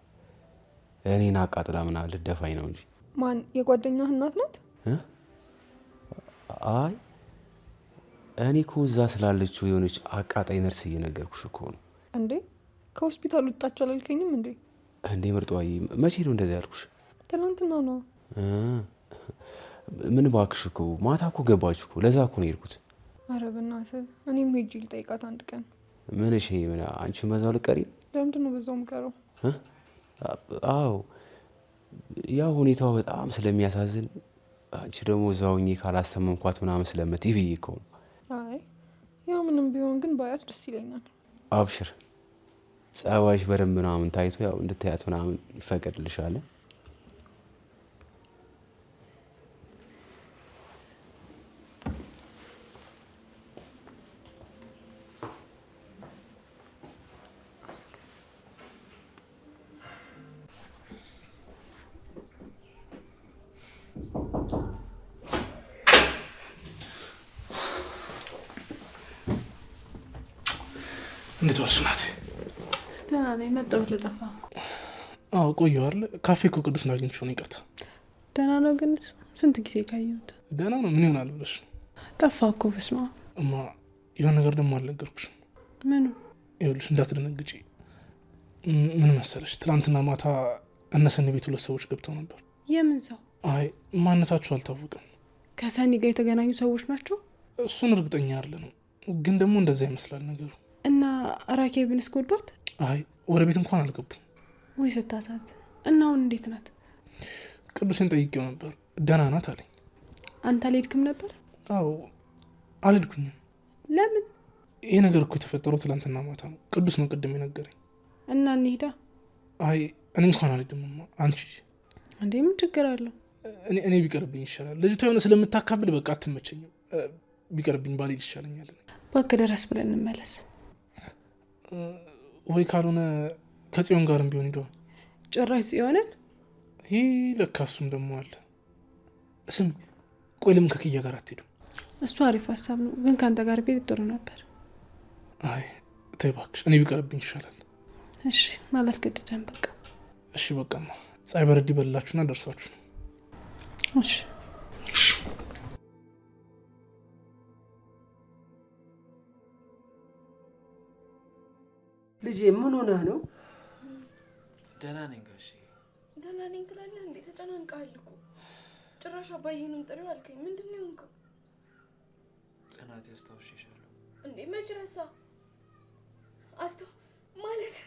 እኔን አቃጥላ ምናምን ልደፋኝ ነው እንጂ። ማን? የጓደኛህ እናት ናት? አይ እኔ እኮ እዛ ስላለችው የሆነች አቃጣይ ነርስ እየነገርኩሽ እኮ ነው። እንዴ ከሆስፒታል ወጣችሁ አላልከኝም እንዴ? እንዴ ምርጧዬ መቼ ነው እንደዛ ያልኩሽ? ትናንትና ነው። ምን እባክሽ እኮ ማታ እኮ ገባች እኮ ለዛ እኮ ነው የሄድኩት። ኧረ በእናትህ እኔም ሄጄ ልጠይቃት አንድ ቀን። ምን እሺ አንቺ በዛው ልቀሪ? ለምንድን ነው በዛው የምቀረው? አዎ ያው ሁኔታው በጣም ስለሚያሳዝን አንቺ ደግሞ እዛው ሆኜ ካላስተመምኳት ምናምን ስለምትይ ብዬ እኮ ነው። አይ ያው ምንም ቢሆን ግን ባያት ደስ ይለኛል። አብሽር ጸባይሽ በደንብ ምናምን ታይቶ ያው እንድታያት ምናምን ይፈቀድልሻል። እንዴት ዋልሽ እናቴ? ደህና ነኝ። መጣሁ ልጠፋ እኮ። አዎ ቆየሁ አይደል? ካፌ እኮ ቅዱስን አግኝቼው ነው። ይቅርታ። ደህና ነው ግን ስንት ጊዜ ካየሁት? ደህና ነው። ምን ይሆናል ብለሽ ነው? ጠፋ እኮ። በስመ አብ። እማ የሆነ ነገር ደግሞ አልነገርኩሽም። ምኑ? ይኸውልሽ እንዳትደነግጪ። ምን መሰለሽ ትናንትና ማታ እነሰኒ ቤት 2 ሰዎች ገብተው ነበር። የምን ሰው? አይ ማንነታቸው አልታወቀም። ከሰኒ ጋር የተገናኙ ሰዎች ናቸው? እሱን እርግጠኛ አይደለንም፣ ግን ደግሞ እንደዛ ይመስላል ነገሩ። እና ራኬብን እስጎዷት? አይ ወደ ቤት እንኳን አልገቡም። ወይ ስታሳዝን። እና አሁን እንዴት ናት? ቅዱሴን ጠይቄው ነበር፣ ደህና ናት አለኝ። አንተ አልሄድክም ነበር? አዎ አልሄድኩኝም። ለምን? ይሄ ነገር እኮ የተፈጠረው ትናንትና ማታ ነው። ቅዱስ ነው ቅድም የነገረኝ። እና እንሂዳ? አይ እኔ እንኳን አልሄድም። አንቺ? እንዴ ምን ችግር አለው? እኔ ቢቀርብኝ ይሻላል። ልጅቷ የሆነ ስለምታካብድ በቃ አትመቸኝም። ቢቀርብኝ ባልሄድ ይሻለኛል። እባክህ ድረስ ብለን እንመለስ። ወይ ካልሆነ ከጽዮን ጋርም ቢሆን ሄደው። ጭራሽ ጽዮንን? ይህ ለካ እሱም ደግሞ አለ። ስም ቆይ ለምን ከክያ ጋር አትሄዱም? እሱ አሪፍ ሀሳብ ነው፣ ግን ከአንተ ጋር ቤት ጥሩ ነበር። አይ ተይ እባክሽ፣ እኔ ቢቀርብኝ ይሻላል። እሺ ማለት ገድደን በቃ። እሺ በቃማ ፀሐይ በረድ ይበላችሁና ደርሳችሁ ነው። እሺ ልጄ ምን ሆነህ ነው? ደህና ነኝ ጋሼ። ደህና ነኝ ትላለህ እንዴ? ተጨናንቀሃል እኮ። ጭራሽ አባዬንም ጥሪው አልከኝ። ምንድን ነው የሆንከው? ጽናቴ አስታውሼሻለሁ። እንዴ መች ረሳ? ማለት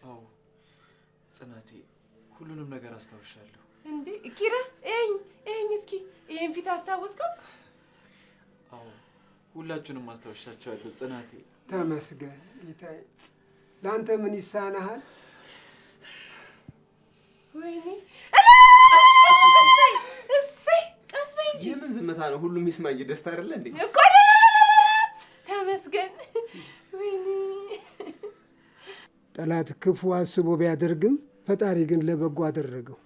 አዎ ጽናቴ፣ ሁሉንም ነገር አስታውሻለሁ። እንዴ ኪራ ይሄኝ እስኪ ይሄን ፊት አስታወስከው? አዎ ሁላችሁንም አስታውሻችኋለሁ ጽናቴ። ተመስገን ጌታዬ። ለአንተ ምን ይሳናሃል? ወይኔ ቀስ በይ እንጂ። የምን ዝምታ ነው? ሁሉም ይስማ እንጂ ደስታ አይደለ እንዴ? እኮ ተመስገን። ወይኔ ጠላት ክፉ አስቦ ቢያደርግም ፈጣሪ ግን ለበጎ አደረገው።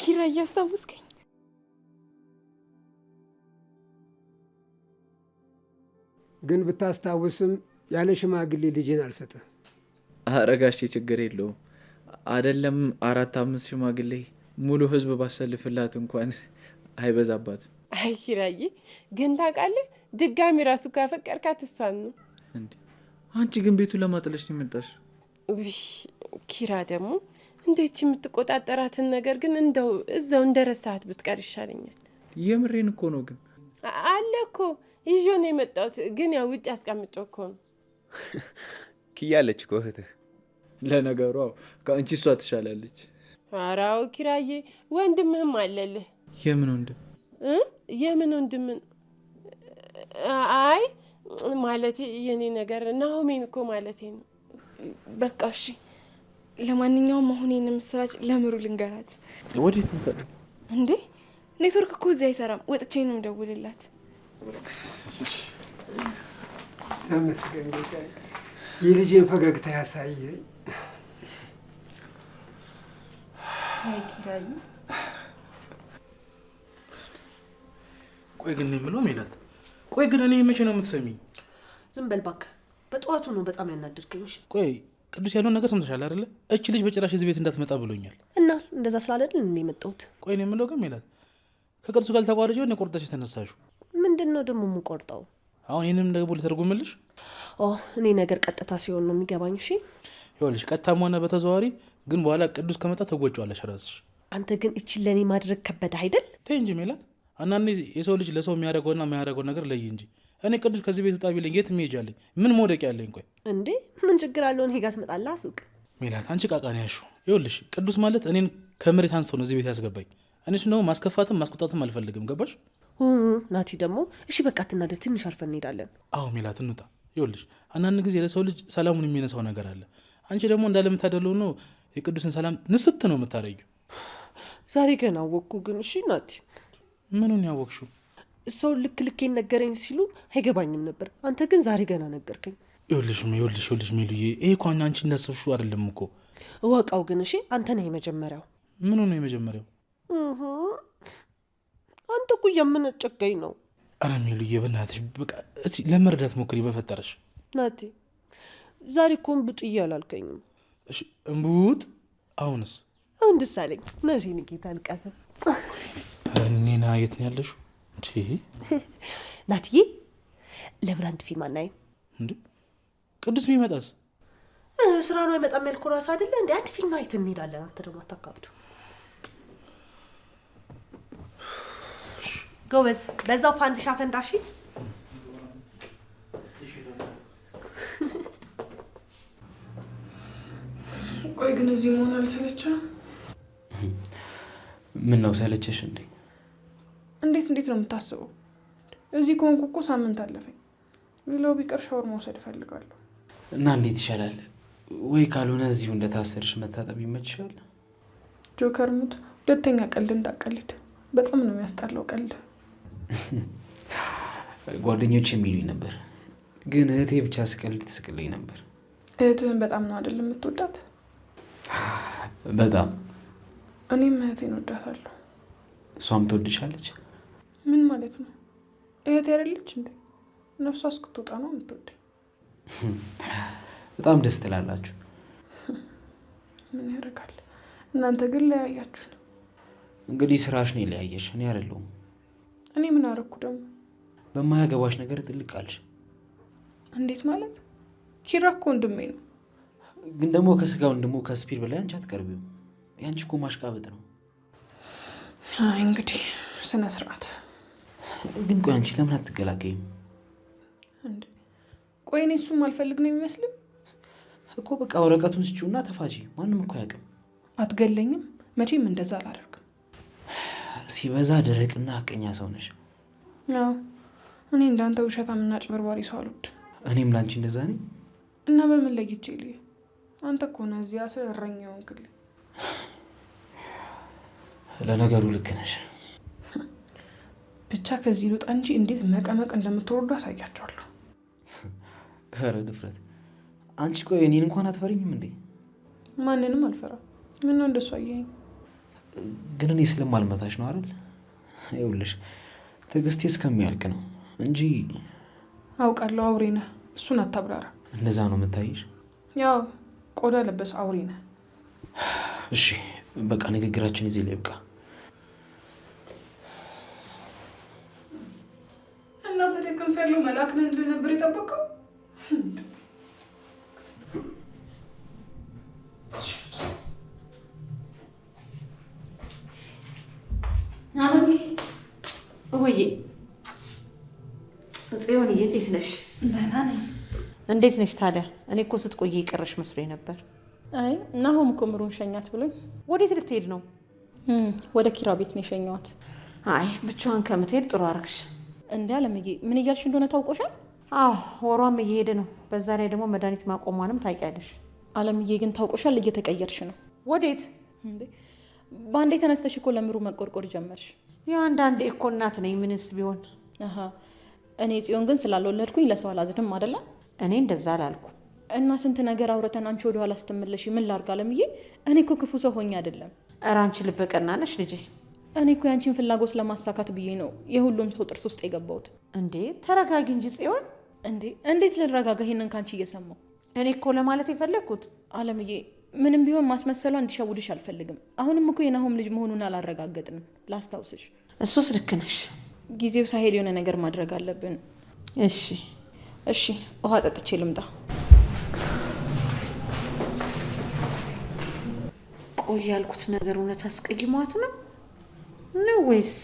ኪራ እያስታወስከኝ? ግን ብታስታውስም ያለ ሽማግሌ ልጄን አልሰጥህ። ኧረ ጋሼ ችግር የለውም። አይደለም 4-5 ሽማግሌ ሙሉ ህዝብ ባሰልፍላት እንኳን አይበዛባትም። አይ ኪራዬ፣ ግን ታውቃለህ ድጋሚ ራሱ ካፈቀርካት እሷን ነው። እንዴ አንቺ ግን ቤቱን ለማጥለሽ ነው የመጣሽ? ኪራ ደግሞ እንደች የምትቆጣጠራትን ነገር ግን እንደው እዛው እንደረሳት ብትቀር ይሻለኛል። የምሬን እኮ ነው። ግን አለ እኮ ይዤው ነው የመጣሁት፣ ግን ያው ውጭ አስቀምጬው እኮ ነው። ኪያለች እኮ እህትህ። ለነገሩ ከአንቺ እሷ ትሻላለች። አራው ኪራዬ ወንድምህም አለልህ። የምን ወንድም? የምን ወንድም? አይ ማለት የኔ ነገር ናሆሜን እኮ ማለቴ ነው። በቃ እሺ፣ ለማንኛውም አሁን ይሄን ምስራች ለምሩ ልንገራት። ወዴት ነው እንዴ? ኔትወርክ እኮ እዚህ አይሰራም። ወጥቼ ነው የምደውልላት። ተመስገን ጌታዬ፣ የልጄን ፈገግታ ያሳየኝ። አይ ኪራዬ፣ ቆይ ግን የምለው ሜላት፣ ቆይ ግን እኔ መቼ ነው የምትሰሚኝ? ዝም በል እባክህ። በጠዋቱ ነው በጣም ያናደድከኝ። ቆይ ቅዱስ ያለውን ነገር ሰምተሻል አይደለ? እች ልጅ በጭራሽ እዚህ ቤት እንዳትመጣ ብሎኛል። እና እንደዛ ስላልደል እኔ የመጣሁት። ቆይ እኔ የምለው ግን ሜላት፣ ከቅዱስ ጋር ተቋርጬ ነው ቆርጠሽ የተነሳሽው? ምንድን ነው ደግሞ የምቆርጠው? አሁን ይህንም ደግሞ ልተርጉምልሽ። እኔ ነገር ቀጥታ ሲሆን ነው የሚገባኝ። እሺ ይኸውልሽ፣ ቀጥታም ሆነ በተዘዋዋሪ ግን በኋላ ቅዱስ ከመጣ ተጎጫዋለሽ ራስሽ። አንተ ግን እቺን ለእኔ ማድረግ ከበደ አይደል? ተይ እንጂ ሜላት፣ አንዳንዴ የሰው ልጅ ለሰው የሚያደርገውና የማያደርገው ነገር ለይ እንጂ። እኔ ቅዱስ ከዚህ ቤት ውጣ ቢለኝ የት እሄጃለሁ? ምን መውደቅ ያለኝ? ቆይ እንዴ ምን ችግር አለው? እኔ ጋር ትመጣለህ ሱቅ? ሜላት፣ አንቺ ቃቃን ያልሽው። ይኸውልሽ ቅዱስ ማለት እኔን ከመሬት አንስቶ ነው እዚህ ቤት ያስገባኝ። እኔ እሱን ደግሞ ማስከፋትም ማስቆጣትም አልፈልግም። ገባሽ? ናቲ ደግሞ እሺ በቃ ትናደድ፣ ትንሽ አርፈን እንሄዳለን። አዎ ሜላት እንውጣ። ይኸውልሽ አንዳንድ ጊዜ ለሰው ልጅ ሰላሙን የሚነሳው ነገር አለ። አንቺ ደግሞ እንዳለምታደለው ነው የቅዱስን ሰላም ንስት ነው የምታረጊው። ዛሬ ገና አወቅኩ። ግን እሺ ናቲ፣ ምኑን ያወቅሽው? ሰው ልክ ልኬን ነገረኝ ሲሉ አይገባኝም ነበር። አንተ ግን ዛሬ ገና ነገርከኝ። ይኸውልሽ ሜሉዬ፣ ይሄ እኮ አንቺ እንዳሰብሽው አይደለም እኮ። እወቃው ግን እሺ። አንተ ነህ የመጀመሪያው። ምኑ ነው የመጀመሪያው? አንተ እኮ የምንጨቀኝ ነው። አረ ሜሉዬ በእናትሽ በቃ እስኪ ለመረዳት ሞክሪ በፈጠረሽ። ናቲ ዛሬ እኮ እምቡጥ እያላልከኝም። እሺ እምቡጥ። አሁንስ? አሁን ደስ አለኝ። ናሲን ጌታ ልቃተ እኔና የት ነው ያለሽው? ናትዬ ለምን አንድ ፊልም አናይም? እንዴ ቅዱስ ቢመጣስ? ስራ ነው አይመጣም ያልኩህ እራስህ አይደለ እንዴ? አንድ ፊልም አይተን እንሄዳለን። አንተ ደግሞ አታካብዱ። ጎበዝ፣ በዛው ፋንድሻ ፈንዳሺ። ቆይ ግን እዚህ መሆን አልሰለችም? ምን ነው ሰለቸሽ እንዴ? እንዴት ነው የምታስበው? እዚህ ከሆንኩ እኮ ሳምንት አለፈኝ። ሌላው ቢቀር ሻወር መውሰድ እፈልጋለሁ። እና እንዴት ይሻላል? ወይ ካልሆነ እዚሁ እንደታሰርሽ መታጠብ ይመችሻል። ጆከር ሙት፣ ሁለተኛ ቀልድ እንዳቀልድ። በጣም ነው የሚያስጠላው ቀልድ። ጓደኞች የሚሉኝ ነበር፣ ግን እህቴ ብቻ ስቀልድ ትስቅልኝ ነበር። እህትህን በጣም ነው አይደል የምትወዳት? በጣም። እኔም እህቴን ወዳታለሁ። እሷም ትወድሻለች? ምን ማለት ነው? እህቴ አይደለች እንዴ? ነፍሷ እስክትወጣ ነው የምትወደኝ። በጣም ደስ ትላላችሁ። ምን ያደርጋል፣ እናንተ ግን ለያያችሁን። እንግዲህ ስራሽ ነው የለያየሽ፣ እኔ አይደለሁም። እኔ ምን አደረኩ ደግሞ? በማያገባሽ ነገር ጥልቅ አልሽ። እንዴት ማለት? ኪራ እኮ ወንድሜ ነው። ግን ደግሞ ከስጋ ወንድሙ ከስፒድ በላይ አንቺ አትቀርቢው። ያንቺ እኮ ማሽቃበጥ ነው። አይ እንግዲህ ስነ ስርዓት። ግን ቆይ አንቺ ለምን አትገላገይም? እንዴ ቆይ እኔ እሱም አልፈልግ ነው የሚመስልም እኮ። በቃ ወረቀቱን ስጪውና ተፋጂ። ማንም እኮ አያውቅም። አትገለኝም? መቼም እንደዛ አላደርግም። ሲበዛ ደረቅና ሀቀኛ ሰው ነሽ። አዎ እኔ እንዳንተ ውሸታምና አጭበርባሪ ሰው አልወድም። እኔም ላንቺ እንደዛ ነኝ። እና በምን ለይቼ ልይ? አንተ እኮ ነህ እዚያ ስለ እረኛውን ክል። ለነገሩ ልክ ነሽ። ብቻ ከዚህ ልውጣ እንጂ እንዴት መቀመቅ እንደምትወርዱ አሳያቸዋለሁ። ኧረ ድፍረት! አንቺ ቆይ እኔን እንኳን አትፈሪኝም እንዴ? ማንንም አልፈራም። ምን ነው እንደሱ አየኸኝ? ግን እኔ ስለማልመታሽ ነው አይደል? ይኸውልሽ ትዕግስቴ እስከሚያልቅ ነው እንጂ። አውቃለሁ አውሬ ነህ። እሱን አታብራራ። እንደዛ ነው የምታይሽ? ያው ቆዳ ለበስ አውሬ ነህ። እሺ በቃ ንግግራችን እዚህ ላይ ይብቃ። እና ታዲያ ክንፍ ያለው መልአክ ነህ እንድል ነበር የጠበቀው? ወይዬ ጽዮንዬ፣ እንዴት ነሽ? ደህና ነኝ። እንዴት ነሽ ታዲያ? እኔ እኮ ስትቆይ ይቀርሽ መስሎኝ ነበር። አይ ናሆም እኮ ምሩን ሸኛት ብሎኝ። ወዴት ልትሄድ ነው? ወደ ኪራ ቤት ነው የሸኘዋት። አይ ብቻዋን ከምትሄድ ጥሩ አረግሽ። እንዴ አለምዬ ምን እያልሽ እንደሆነ ታውቆሻል? አዎ ወሯም እየሄደ ነው። በዛ ላይ ደግሞ መድኃኒት ማቆሟንም ታውቂያለሽ። አለምዬ ግን ታውቆሻል፣ እየተቀየርሽ ነው። ወዴት? እንዴ በአንዴ ተነስተሽ እኮ ለምሩ መቆርቆር ጀመርሽ። ያው አንዳንዴ እኮ እናት ነኝ፣ ምንስ ቢሆን። እኔ ጽዮን ግን ስላልወለድኩኝ ለሰው አላዝንም አይደለ? እኔ እንደዛ አላልኩ። እና ስንት ነገር አውርተን አንቺ ወደ ኋላ ስትመለሽ ምን ላድርግ አለምዬ? እኔ እኮ ክፉ ሰው ሆኜ አይደለም። ኧረ አንቺ ልበ ቀና ነሽ ልጄ። እኔ እኮ ያንቺን ፍላጎት ለማሳካት ብዬ ነው የሁሉም ሰው ጥርስ ውስጥ የገባሁት። እንዴ ተረጋጊ እንጂ ጽዮን። እንዴ እንዴት ልረጋጋ ይሄንን ካንቺ እየሰማሁ? እኔ እኮ ለማለት የፈለግኩት አለምዬ ምንም ቢሆን ማስመሰሏ እንዲሸውድሽ አልፈልግም። አሁንም እኮ የናሆም ልጅ መሆኑን አላረጋገጥንም። ላስታውስሽ። እሱስ ልክ ነሽ። ጊዜው ሳይሄድ የሆነ ነገር ማድረግ አለብን። እሺ እሺ፣ ውሃ ጠጥቼ ልምጣ። ቆይ ያልኩት ነገር እውነት አስቀይሟት ነው ወይስ?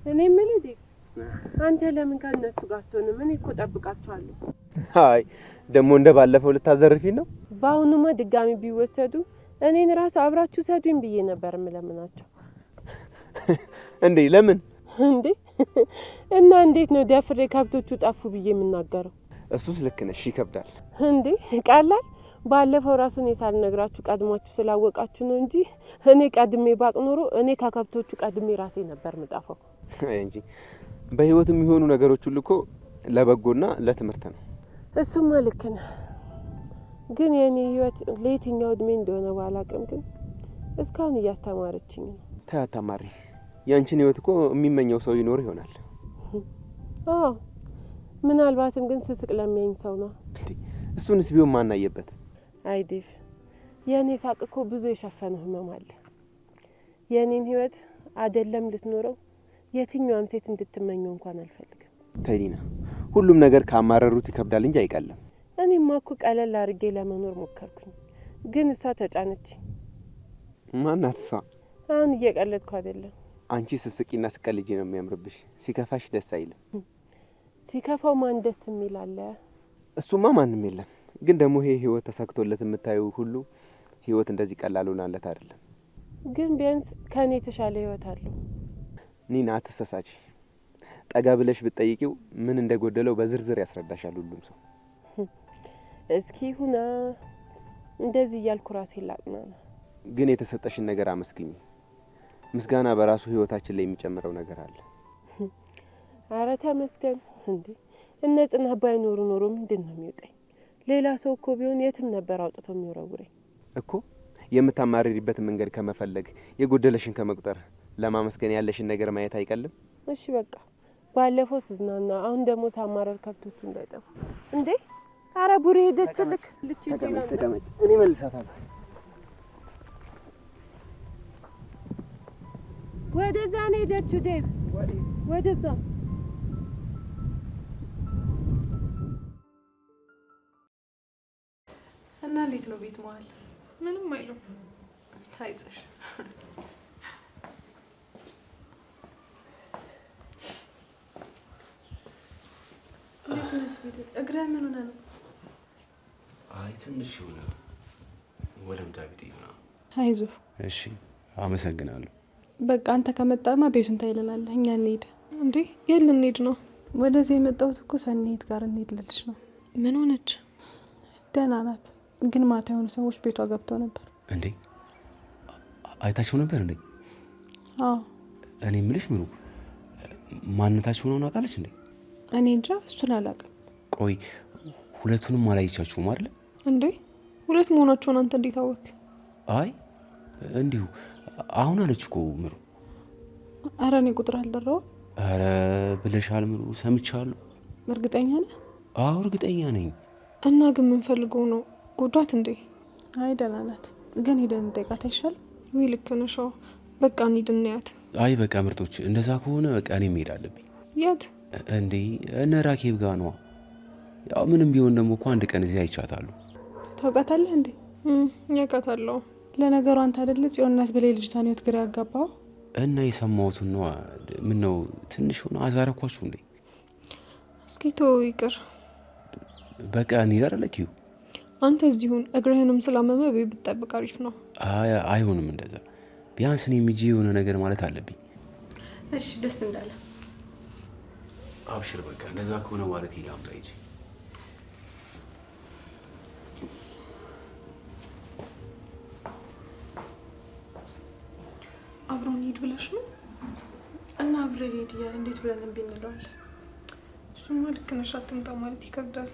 እኔ የምልህ አንተ ለምን ከነሱ ጋር አትሆንም? እኔ እኮ ጠብቃቸዋለሁ። አይ ደግሞ እንደ ባለፈው ልታዘርፊ ነው? በአሁኑማ ድጋሚ ቢወሰዱ እኔን ራሱ አብራችሁ ሰዱኝ ብዬ ነበር የምለምናቸው። እንዴ ለምን? እንዴ እና እንዴት ነው ደፍሬ ከብቶቹ ጠፉ ብዬ የምናገረው? እሱስ ልክ ነሽ፣ ይከብዳል። እንዴ ቀላል። ባለፈው ራሱን ሳልነግራችሁ ቀድማችሁ ስላወቃችሁ ነው እንጂ እኔ ቀድሜ ባቅ ኖሮ እኔ ከከብቶቹ ቀድሜ ራሴ ነበር ምጠፋው እንጂ በህይወት የሚሆኑ ነገሮች ሁሉ እኮ ለበጎና ለትምህርት ነው። እሱማ ልክ ነህ። ግን የኔ ህይወት ለየትኛው እድሜ እንደሆነ ባላቅም ግን እስካሁን እያስተማረችኝ ነው። ታታማሪ ያንቺን ህይወት እኮ የሚመኘው ሰው ይኖር ይሆናል። አዎ ምናልባትም ግን ስስቅ ለሚያኝ ሰው ነው። እሱንስ ቢሆን ማናየበት? አይ ዴቭ፣ የኔ ሳቅ እኮ ብዙ የሸፈነው ህመም አለ። የኔን ህይወት አይደለም ልትኖረው የትኛውም ሴት እንድትመኘው እንኳን አልፈልግም። ተይና፣ ሁሉም ነገር ካማረሩት ይከብዳል እንጂ አይቀልም። እኔማ እኮ ቀለል አድርጌ ለመኖር ሞከርኩኝ፣ ግን እሷ ተጫነች። ማናት እሷ? አሁን እየቀለድኩ አይደለም። አንቺ ስስቂና ስቀልጂ ነው የሚያምርብሽ። ሲከፋሽ ደስ አይልም። ሲከፋው ማን ደስ የሚል አለ? እሱማ ማንም የለም። ግን ደግሞ ይሄ ህይወት ተሳክቶለት የምታዩ ሁሉ ህይወት እንደዚህ ቀላል ሆናለት አይደለም። ግን ቢያንስ ከኔ የተሻለ ህይወት አለው። ኒና አትሰሳች። ጠጋ ብለሽ ብትጠይቂው ምን እንደጎደለው በዝርዝር ያስረዳሻል ሁሉም ሰው። እስኪ ሁና እንደዚህ እያልኩ ራሴን ላቅናና። ግን የተሰጠሽን ነገር አመስግኝ። ምስጋና በራሱ ህይወታችን ላይ የሚጨምረው ነገር አለ። አረ ተመስገን። እንዴ እነ ጽናት ባይኖሩ ኖሮ ምንድን ነው የሚውጠኝ? ሌላ ሰው እኮ ቢሆን የትም ነበር አውጥቶ የሚወረውረኝ እኮ። የምታማርሪበት መንገድ ከመፈለግ የጎደለሽን ከመቁጠር ለማመስገን ያለሽን ነገር ማየት አይቀልም? እሺ በቃ ባለፈው ስዝናና አሁን ደግሞ ሳማረር ከብቶቹ እንዳይጠፉ። እንዴ አረ ቡሬ ሄደችልክ ልጅ ይችላል። ተቀመጭ፣ እኔ መልሳታለሁ። ወደዛ ነው ሄደችው ዴቭ፣ ወደዛ። እና እንዴት ነው ቤት መዋል? ምንም አይሉም። ታይጽሽ እንዴት ነው ስፒድ? እግረ ምን ሆነ ነው? አይ ትንሽ ሆነ ወለምታ ቢጤ ነው። አይዞህ። እሺ አመሰግናለሁ። በቃ አንተ ከመጣማ ቤቱን ታይለናለህ። እኛ እንሂድ። እንዴ የት ልንሄድ ነው? ወደዚህ የመጣሁት እኮ ሰኒት ጋር እንሂድ ልልሽ ነው። ምን ሆነች? ደህና ናት፣ ግን ማታ የሆኑ ሰዎች ቤቷ ገብተው ነበር። እንዴ አይታቸው ነበር እንዴ? አዎ። እኔ የምልሽ ምሩ ማንነታቸውን አሁን አውቃለች እንዴ? እኔ እንጃ፣ እሱን አላውቅም። ቆይ ሁለቱንም አላየቻችሁም አይደል? እንዴ ሁለት መሆናቸውን አንተ እንዴት አወቅ? አይ እንዲሁ አሁን አለች እኮ ምሩ። አረ እኔ ቁጥር አልደረውም። አረ ብለሻል ምሩ፣ ሰምቻለሁ። እርግጠኛ ነህ? አዎ እርግጠኛ ነኝ። እና ግን ምን ፈልገው ነው? ጎዳት እንዴ? አይ ደህና ናት፣ ግን ሄደን እንጠይቃት አይሻልም? ወይ ልክ ነሽ። በቃ እንሂድ እናያት። አይ በቃ ምርጦች፣ እንደዛ ከሆነ በቃ እኔ መሄድ አለብኝ። የት እንዴ? እነ ራኬብ ጋር ነዋ። ያው ምንም ቢሆን ደግሞ እኮ አንድ ቀን እዚህ አይቻታለሁ። ታውቃታለህ እንዴ? ያውቃታለሁ። ለነገሩ አንተ አይደለ ጽዮን ናት ብለህ ልጅቷን ህይወት ግራ ያጋባው? እና የሰማሁትን ነዋ። ምን ነው ትንሽ ሆነ አዛረኳችሁ እንዴ? እስኪ ተወው ይቅር። በቃ እንሂድ አይደለ ኪዩ? አንተ እዚሁን እግርህንም ስላመመ ቤት ብትጠብቅ አሪፍ ነው። አይሆንም እንደዛ። ቢያንስ እኔ የሚጂ የሆነ ነገር ማለት አለብኝ። እሺ ደስ እንዳለ አብሽር። በቃ እንደዛ ከሆነ ማለት ይላምጣ ይጂ አብሮን ሂድ ብለሽ ነው? እና አብረን ሂድ እያለ እንዴት ብለን እምቢ እንለዋለን? እሱማ ልክ ነሽ። አትምጣ ማለት ይከብዳል።